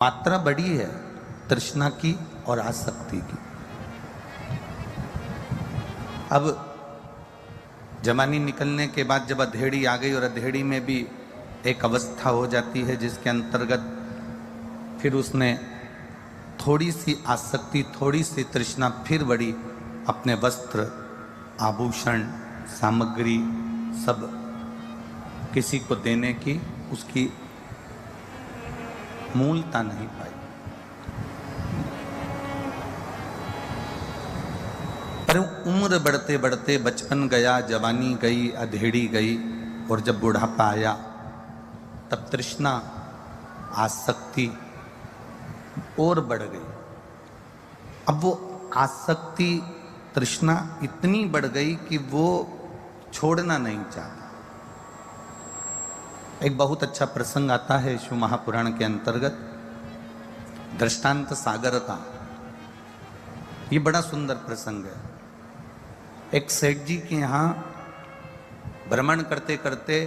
मात्रा बड़ी है तृष्णा की और आसक्ति की। अब जवानी निकलने के बाद जब अधेड़ी आ गई और अधेड़ी में भी एक अवस्था हो जाती है जिसके अंतर्गत फिर उसने थोड़ी सी आसक्ति, थोड़ी सी तृष्णा फिर बढ़ी अपने वस्त्र, आभूषण, सामग्री सब किसी को देने की, उसकी मूलता नहीं पाई। पर उम्र बढ़ते बढ़ते बचपन गया, जवानी गई, अधेड़ी गई और जब बुढ़ापा आया तब तृष्णा, आसक्ति और बढ़ गई। अब वो आसक्ति, तृष्णा इतनी बढ़ गई कि वो छोड़ना नहीं चाहता। एक बहुत अच्छा प्रसंग आता है शिव महापुराण के अंतर्गत, दृष्टांत सागर का। ये बड़ा सुंदर प्रसंग है। एक सेठ जी के यहाँ भ्रमण करते करते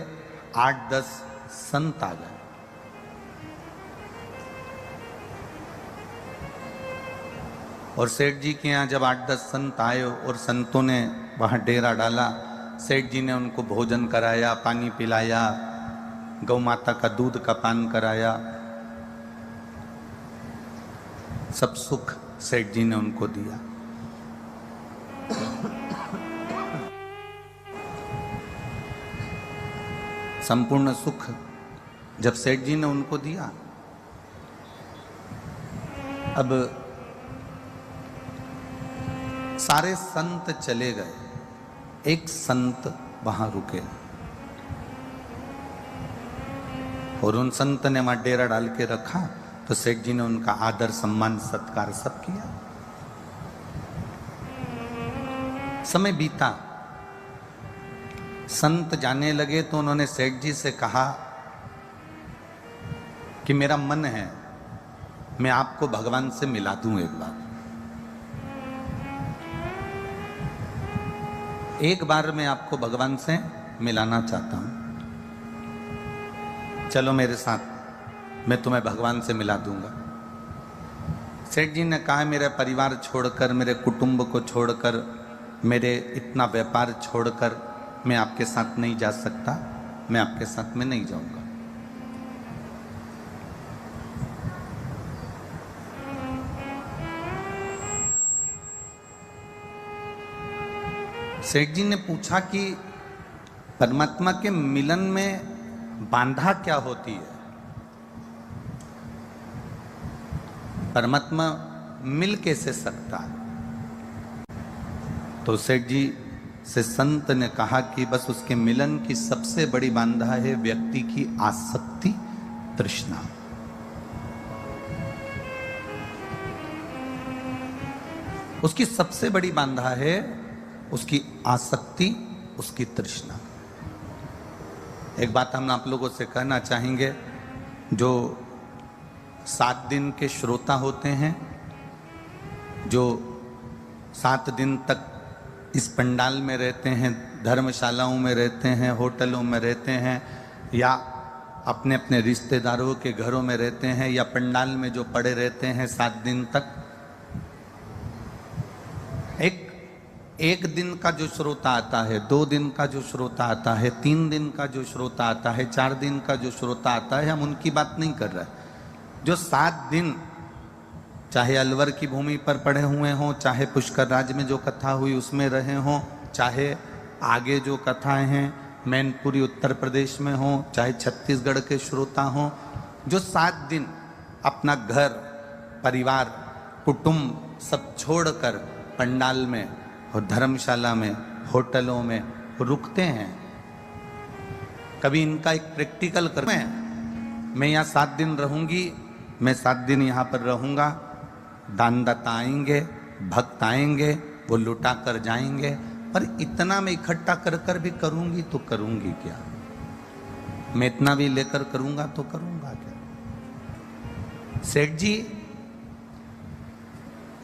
8-10 संत आ गए। और सेठ जी के यहाँ जब 8-10 संत आए और संतों ने वहाँ डेरा डाला, सेठ जी ने उनको भोजन कराया, पानी पिलाया, गौ माता का दूध का पान कराया, सब सुख सेठ जी ने उनको दिया। संपूर्ण सुख जब सेठ जी ने उनको दिया, अब सारे संत चले गए, एक संत वहां रुके और उन संत ने वहां डेरा डाल के रखा। तो सेठ जी ने उनका आदर, सम्मान, सत्कार सब किया। समय बीता, संत जाने लगे तो उन्होंने सेठ जी से कहा कि मेरा मन है मैं आपको भगवान से मिला दूं, एक बार मैं आपको भगवान से मिलाना चाहता हूं, चलो मेरे साथ, मैं तुम्हें भगवान से मिला दूंगा। सेठ जी ने कहा मेरे परिवार छोड़कर, मेरे कुटुंब को छोड़कर, मेरे इतना व्यापार छोड़कर मैं आपके साथ नहीं जा सकता, मैं आपके साथ में नहीं जाऊंगा। सेठ जी ने पूछा कि परमात्मा के मिलन में बांधा क्या होती है? परमात्मा मिल कैसे सकता है? तो सेठ जी से संत ने कहा कि बस उसके मिलन की सबसे बड़ी बांधा है व्यक्ति की आसक्ति, तृष्णा। उसकी सबसे बड़ी बांधा है उसकी आसक्ति, उसकी तृष्णा। एक बात हम आप लोगों से कहना चाहेंगे, जो 7 दिन के श्रोता होते हैं, जो 7 दिन तक इस पंडाल में रहते हैं, धर्मशालाओं में रहते हैं, होटलों में रहते हैं, या अपने अपने रिश्तेदारों के घरों में रहते हैं, या पंडाल में जो पड़े रहते हैं 7 दिन तक, एक दिन का जो श्रोता आता है, 2 दिन का जो श्रोता आता है, 3 दिन का जो श्रोता आता है, 4 दिन का जो श्रोता आता है, हम उनकी बात नहीं कर रहे। जो 7 दिन चाहे अलवर की भूमि पर पड़े हुए हों, चाहे पुष्कर राज में जो कथा हुई उसमें रहे हों, चाहे आगे जो कथाएं हैं मैनपुरी उत्तर प्रदेश में हों, चाहे छत्तीसगढ़ के श्रोता हों, जो 7 दिन अपना घर, परिवार, कुटुंब सब छोड़कर पंडाल में और धर्मशाला में, होटलों में रुकते हैं, कभी इनका एक प्रैक्टिकल कर, मैं यहाँ 7 दिन रहूंगी, मैं 7 दिन यहाँ पर रहूंगा, दानदाता आएंगे, भक्त आएंगे, वो लुटा कर जाएंगे, पर इतना मैं इकट्ठा कर कर भी करूंगी तो करूंगी क्या? मैं इतना भी लेकर करूंगा तो करूंगा क्या? सेठ जी,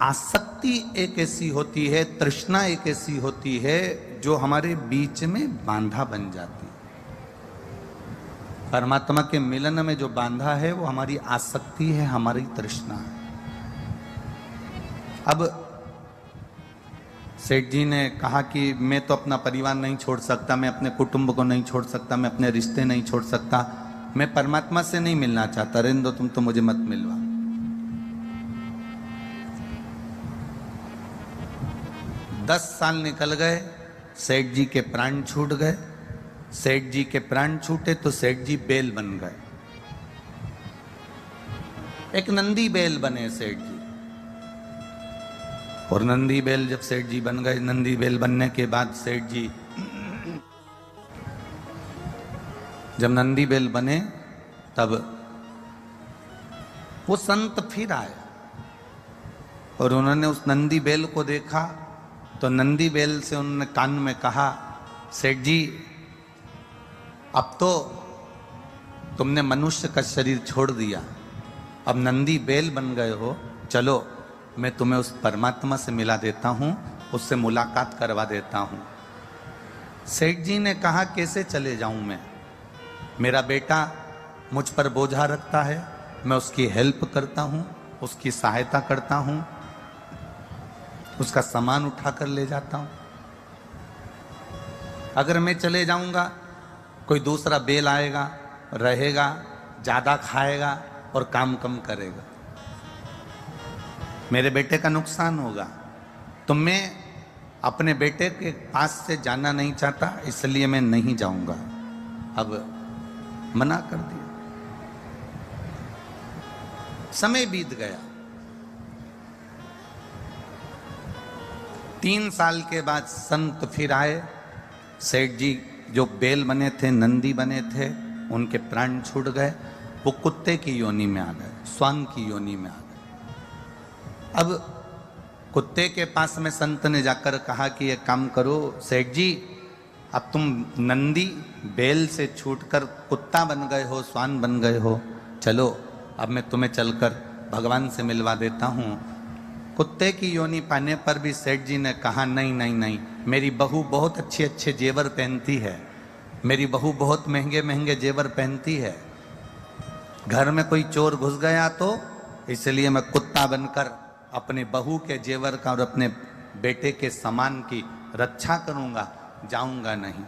आसक्ति एक ऐसी होती है, तृष्णा एक ऐसी होती है जो हमारे बीच में बांधा बन जाती है। परमात्मा के मिलन में जो बांधा है वो हमारी आसक्ति है, हमारी तृष्णा है। अब सेठ जी ने कहा कि मैं तो अपना परिवार नहीं छोड़ सकता, मैं अपने कुटुंब को नहीं छोड़ सकता, मैं अपने रिश्ते नहीं छोड़ सकता, मैं परमात्मा से नहीं मिलना चाहता, रहने दो, तुम तो मुझे मत मिलवा। 10 साल निकल गए, सेठ जी के प्राण छूट गए। सेठ जी के प्राण छूटे तो सेठ जी बेल बन गए, एक नंदी बेल बने सेठ जी। और नंदी बेल जब सेठ जी बन गए, नंदी बेल बनने के बाद सेठ जी जब नंदी बेल बने तब वो संत फिर आए और उन्होंने उस नंदी बेल को देखा तो नंदी बेल से उन्होंने कान में कहा, सेठ जी अब तो तुमने मनुष्य का शरीर छोड़ दिया, अब नंदी बेल बन गए हो, चलो मैं तुम्हें उस परमात्मा से मिला देता हूं, उससे मुलाकात करवा देता हूं। सेठ जी ने कहा, कैसे चले जाऊं मैं, मेरा बेटा मुझ पर बोझा रखता है, मैं उसकी हेल्प करता हूं, उसकी सहायता करता हूं, उसका सामान उठाकर ले जाता हूं। अगर मैं चले जाऊंगा कोई दूसरा बेल आएगा, रहेगा, ज्यादा खाएगा और काम कम करेगा, मेरे बेटे का नुकसान होगा। तो मैं अपने बेटे के पास से जाना नहीं चाहता, इसलिए मैं नहीं जाऊंगा। अब मना कर दिया। समय बीत गया। 3 साल के बाद संत फिर आए। सेठ जी जो बेल बने थे, नंदी बने थे, उनके प्राण छूट गए, वो कुत्ते की योनि में आ गए, स्वान की योनि में आ गए। अब कुत्ते के पास में संत ने जाकर कहा कि एक काम करो सेठ जी, अब तुम नंदी बेल से छूटकर कुत्ता बन गए हो, स्वान बन गए हो, चलो अब मैं तुम्हें चलकर भगवान से मिलवा देता हूँ। कुत्ते की योनि पाने पर भी सेठ जी ने कहा, नहीं नहीं नहीं, मेरी बहू बहुत अच्छे अच्छे जेवर पहनती है, मेरी बहू बहुत महंगे महंगे जेवर पहनती है, घर में कोई चोर घुस गया तो इसलिए मैं कुत्ता बनकर अपने बहू के जेवर का और अपने बेटे के सामान की रक्षा करूंगा, जाऊंगा नहीं।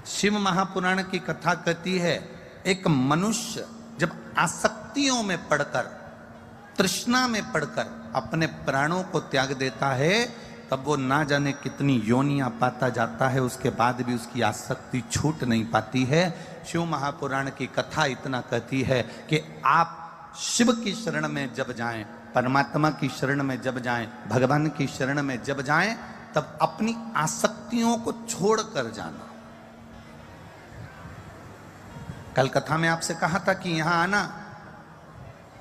शिव महापुराण की कथा कहती है, एक मनुष्य जब आसक्तियों में पड़कर, तृष्णा में पड़कर अपने प्राणों को त्याग देता है, तब वो ना जाने कितनी योनियां पाता जाता है, उसके बाद भी उसकी आसक्ति छूट नहीं पाती है। शिव महापुराण की कथा इतना कहती है कि आप शिव की शरण में जब जाएं, परमात्मा की शरण में जब जाएं, भगवान की शरण में जब जाएं, तब अपनी आसक्तियों को छोड़कर जाना। कल कथा में आपसे कहा था कि यहां आना,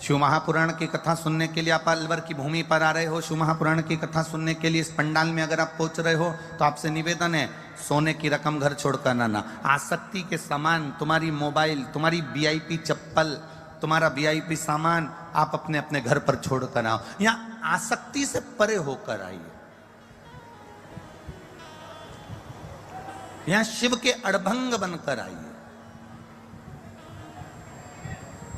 शिव महापुराण की कथा सुनने के लिए आप अलवर की भूमि पर आ रहे हो, शिव महापुराण की कथा सुनने के लिए इस पंडाल में अगर आप पहुंच रहे हो तो आपसे निवेदन है, सोने की रकम घर छोड़कर ना आना। आसक्ति के सामान, तुम्हारी मोबाइल, तुम्हारी वीआईपी चप्पल, तुम्हारा वीआईपी सामान आप अपने अपने घर पर छोड़कर आओ। यहां आसक्ति से परे होकर आइए। यहां शिव के अड़भंग बनकर आइए।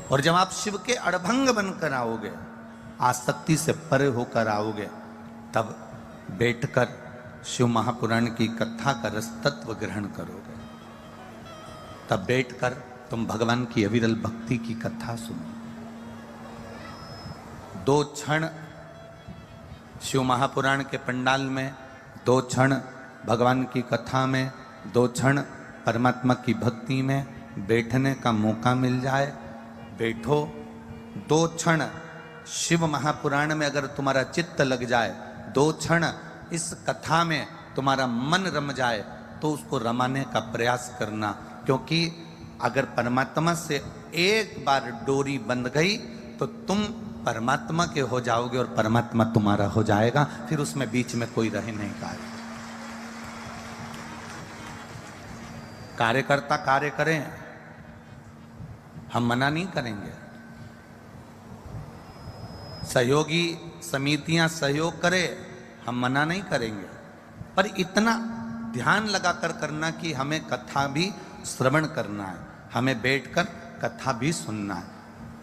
और जब आप शिव के अड़भंग बनकर आओगे, आसक्ति से परे होकर आओगे, तब बैठकर शिव महापुराण की कथा का रस तत्व ग्रहण करोगे। तब बैठकर तुम भगवान की अविरल भक्ति की कथा सुनो। 2 क्षण शिव महापुराण के पंडाल में, 2 क्षण भगवान की कथा में, 2 क्षण परमात्मा की भक्ति में बैठने का मौका मिल जाए, बैठो। 2 क्षण शिव महापुराण में अगर तुम्हारा चित्त लग जाए, 2 क्षण इस कथा में तुम्हारा मन रम जाए, तो उसको रमाने का प्रयास करना। क्योंकि अगर परमात्मा से एक बार डोरी बंध गई तो तुम परमात्मा के हो जाओगे और परमात्मा तुम्हारा हो जाएगा, फिर उसमें बीच में कोई रह नहीं पाएगा। कार्यकर्ता कार्य करें, हम मना नहीं करेंगे। सहयोगी समितियां सहयोग करें, हम मना नहीं करेंगे, पर इतना ध्यान लगाकर करना कि हमें कथा भी श्रवण करना है। हमें बैठकर कथा भी सुनना है,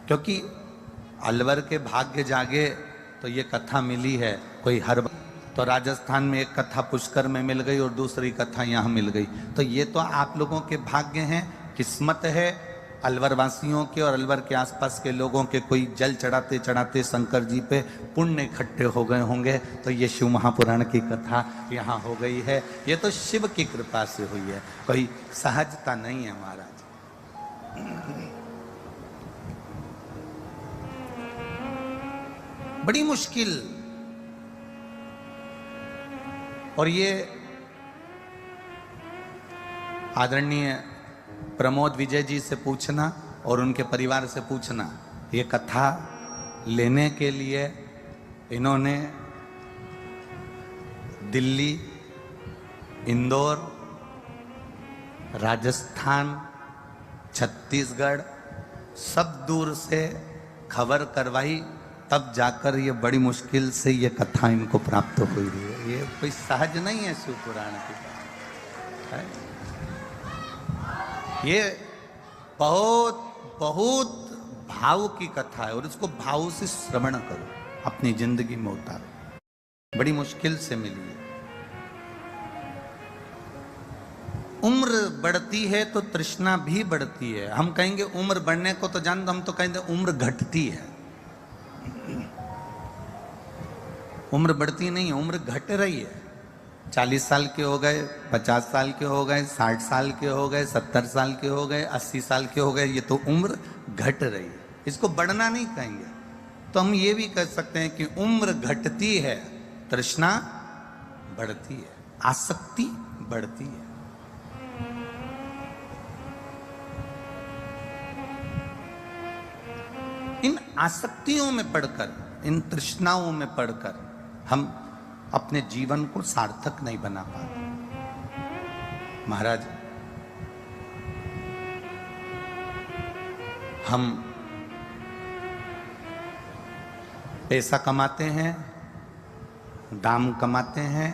क्योंकि अलवर के भाग्य जागे तो ये कथा मिली है। कोई हर तो राजस्थान में एक कथा पुष्कर में मिल गई और दूसरी कथा यहाँ मिल गई, तो ये तो आप लोगों के भाग्य हैं, किस्मत है अलवर वासियों के और अलवर के आसपास के लोगों के। कोई जल चढ़ाते चढ़ाते शंकर जी पे पुण्य इकट्ठे हो गए होंगे, तो ये शिव महापुराण की कथा यहाँ हो गई है। ये तो शिव की कृपा से हुई है, कोई सहजता नहीं है महाराज। बड़ी मुश्किल। और ये आदरणीय प्रमोद विजय जी से पूछना और उनके परिवार से पूछना, ये कथा लेने के लिए इन्होंने दिल्ली, इंदौर, राजस्थान, छत्तीसगढ़ सब दूर से खबर करवाई, तब जाकर ये बड़ी मुश्किल से ये कथा इनको प्राप्त हुई है। ये कोई सहज नहीं है शिव पुराण की बात है। ये बहुत बहुत भाव की कथा है और इसको भाव से श्रवण करो, अपनी जिंदगी में उतारो। बड़ी मुश्किल से मिली है। उम्र बढ़ती है तो तृष्णा भी बढ़ती है। हम कहेंगे उम्र बढ़ने को तो जान दो, हम तो कहेंगे उम्र घटती है। उम्र बढ़ती नहीं है, उम्र घट रही है। 40 साल के हो गए, 50 साल के हो गए, 60 साल के हो गए, 70 साल के हो गए, 80 साल के हो गए, ये तो उम्र घट रही है। इसको बढ़ना नहीं कहेंगे। तो हम ये भी कह सकते हैं कि उम्र घटती है, तृष्णा बढ़ती है, आसक्ति बढ़ती है। इन आसक्तियों में पढ़कर, इन तृष्णाओं में पढ़कर हम अपने जीवन को सार्थक नहीं बना पाते। महाराज, हम पैसा कमाते हैं, दाम कमाते हैं।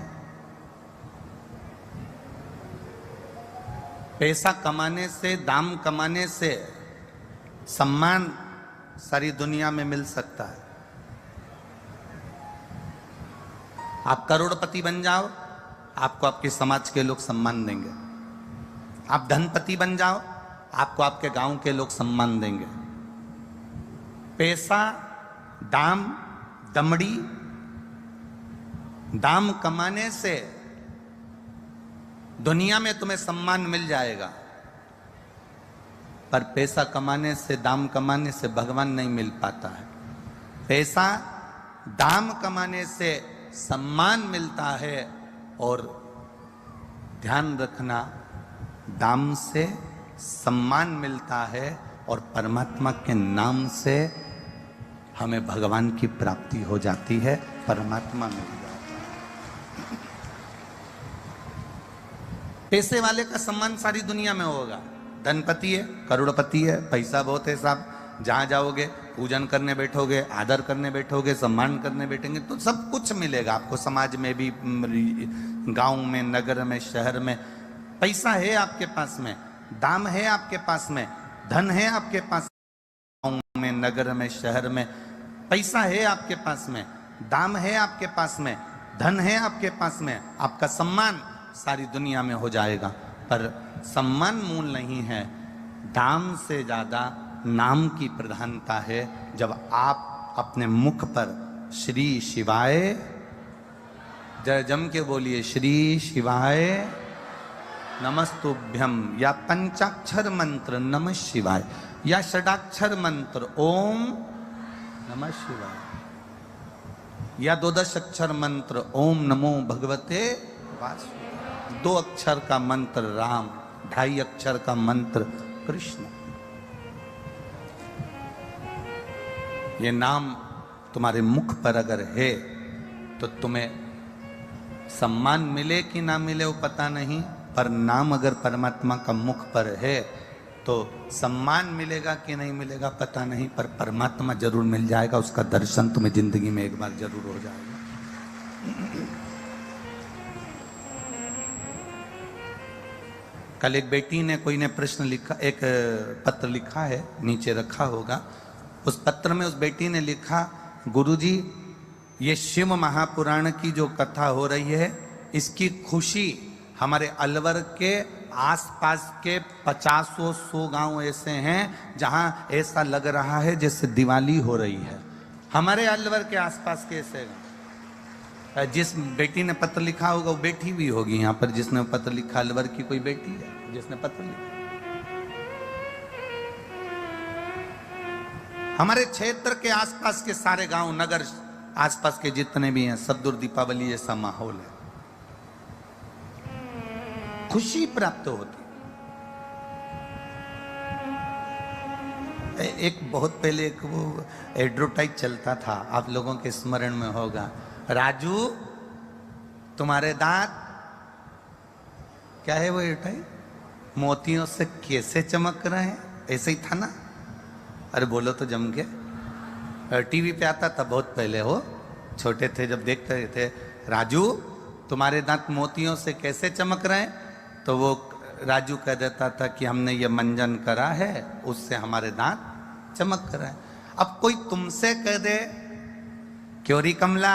पैसा कमाने से, दाम कमाने से सम्मान सारी दुनिया में मिल सकता है। आप करोड़पति बन जाओ, आपको आपके समाज के लोग सम्मान देंगे। आप धनपति बन जाओ, आपको आपके गांव के लोग सम्मान देंगे। पैसा, दाम, दमड़ी, दाम कमाने से दुनिया में तुम्हें सम्मान मिल जाएगा, पर पैसा कमाने से, दाम कमाने से भगवान नहीं मिल पाता है। पैसा, दाम कमाने से सम्मान मिलता है, और ध्यान रखना, दाम से सम्मान मिलता है और परमात्मा के नाम से हमें भगवान की प्राप्ति हो जाती है, परमात्मा मिल जाता है। पैसे वाले का सम्मान सारी दुनिया में होगा। धनपति है, करोड़पति है, पैसा बहुत है साहब, जहां जाओगे पूजन करने बैठोगे, आदर करने बैठोगे, सम्मान करने बैठेंगे तो सब कुछ मिलेगा आपको, समाज में भी, गांव में, नगर में, शहर में। पैसा है आपके पास में, दाम है आपके पास में, धन है आपके पास, गांव में, नगर में, शहर में। पैसा है आपके पास में, दाम है आपके पास में, धन है आपके पास में, आपका सम्मान सारी दुनिया में हो जाएगा। पर सम्मान मूल नहीं है, दाम से ज्यादा नाम की प्रधानता है। जब आप अपने मुख पर श्री शिवाय, जय जम के बोलिए, श्री शिवाय नमस्तुभ्यम, या पंचाक्षर मंत्र नमः शिवाय, या षडाक्षर मंत्र ओम नमः शिवाय, या 12 अक्षर मंत्र ओम नमो भगवते वासुदेवाय, 2 अक्षर का मंत्र राम, 2.5 अक्षर का मंत्र कृष्ण। ये नाम तुम्हारे मुख पर अगर है तो तुम्हें सम्मान मिले कि ना मिले वो पता नहीं, पर नाम अगर परमात्मा का मुख पर है तो सम्मान मिलेगा कि नहीं मिलेगा पता नहीं, पर परमात्मा जरूर मिल जाएगा। उसका दर्शन तुम्हें जिंदगी में एक बार जरूर हो जाएगा। कल एक बेटी ने कोई ने प्रश्न लिखा, एक पत्र लिखा है, नीचे रखा होगा। उस पत्र में उस बेटी ने लिखा, गुरुजी ये शिव महापुराण की जो कथा हो रही है, इसकी खुशी हमारे अलवर के आसपास के 50-100 गांव ऐसे हैं जहां ऐसा लग रहा है जैसे दिवाली हो रही है। हमारे अलवर के आसपास के ऐसे गांव। जिस बेटी ने पत्र लिखा होगा वो बेटी भी होगी यहाँ पर, जिसने पत्र लिखा अलवर की कोई बेटी है जिसने पत्र लिखा। हमारे क्षेत्र के आसपास के सारे गांव नगर आसपास के जितने भी हैं सब दूर दीपावली जैसा माहौल है, खुशी प्राप्त होती। एक बहुत पहले एक वो एडवर्टाइज चलता था, आप लोगों के स्मरण में होगा, राजू तुम्हारे दांत क्या है वो एडवर्टाइज, मोतियों से कैसे चमक रहे हैं, ऐसे ही था ना? अरे बोलो तो जम के। टीवी पे आता था बहुत पहले, हो छोटे थे जब देखते थे, राजू तुम्हारे दांत मोतियों से कैसे चमक रहे हैं, तो वो राजू कह देता था कि हमने ये मंजन करा है उससे हमारे दांत चमक रहे हैं। अब कोई तुमसे कह दे क्यों री कमला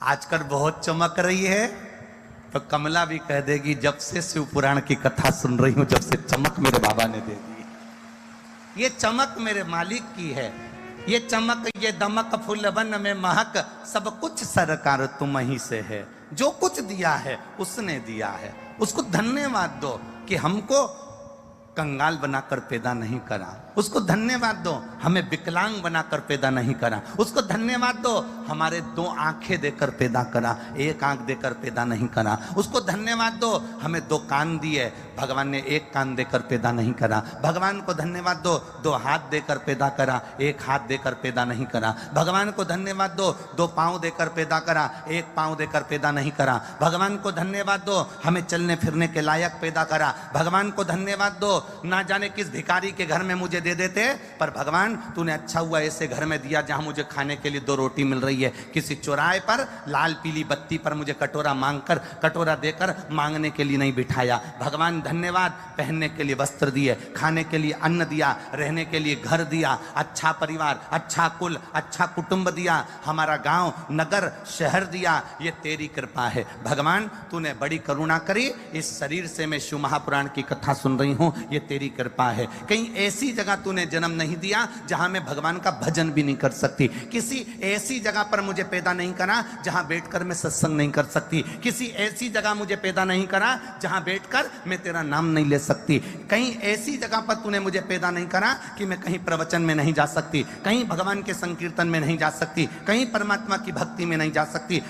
आजकल बहुत चमक रही है, तो कमला भी कह देगी जब से शिव पुराण की कथा सुन रही हूं, जब से चमक मेरे बाबा ने दे दी। ये चमक मेरे मालिक की है, ये चमक ये दमक फूलवन में महक, सब कुछ सरकार तुम ही से है। जो कुछ दिया है उसने दिया है, उसको धन्यवाद दो कि हमको कंगाल बनाकर पैदा नहीं करा, उसको धन्यवाद दो हमें विकलांग बनाकर पैदा नहीं करा, उसको धन्यवाद दो हमारे 2 आंखें देकर पैदा करा, 1 आंख देकर पैदा नहीं करा, उसको धन्यवाद दो हमें 2 कान दिए, भगवान ने 1 कान देकर पैदा नहीं करा, भगवान को धन्यवाद दो 2 हाथ देकर पैदा करा, 1 हाथ देकर पैदा नहीं करा, भगवान को धन्यवाद दो 2 पांव देकर पैदा करा, 1 पांव देकर पैदा नहीं करा, भगवान को धन्यवाद दो हमें चलने फिरने के लायक पैदा करा, भगवान को धन्यवाद दो ना जाने किस भिखारी के घर में मुझे दे देते, पर भगवान तूने अच्छा हुआ ऐसे घर में दिया जहां मुझे खाने के लिए 2 रोटी मिल रही है, किसी चौराहे पर लाल पीली बत्ती पर मुझे कटोरा मांगकर कटोरा देकर मांगने के लिए नहीं बिठाया। भगवान धन्यवाद, पहनने के लिए वस्त्र दिए, खाने के लिए अन्न दिया, रहने के लिए घर दिया, अच्छा परिवार, अच्छा कुल, अच्छा कुटुंब दिया, हमारा गांव नगर शहर दिया, ये तेरी कृपा है। भगवान तूने बड़ी करुणा करी, इस शरीर से मैं शिव महापुराण की कथा सुन रही हूं, ये तेरी कृपा है। कहीं ऐसी जगह तूने जन्म नहीं दिया जहां मैं भगवान का भजन भी नहीं कर सकती, किसी ऐसी जगह पर मुझे पैदा नहीं करा जहां बैठकर मैं सत्संग नहीं कर सकती, किसी ऐसी जगह मुझे पैदा नहीं करा जहां बैठकर मैं तेरा नाम नहीं ले सकती, कहीं ऐसी जगह पर तूने मुझे पैदा नहीं करा कि मैं कहीं प्रवचन में नहीं जा सकती, कहीं भगवान के संकीर्तन में नहीं जा सकती, कहीं परमात्मा की भक्ति में नहीं जा सकती।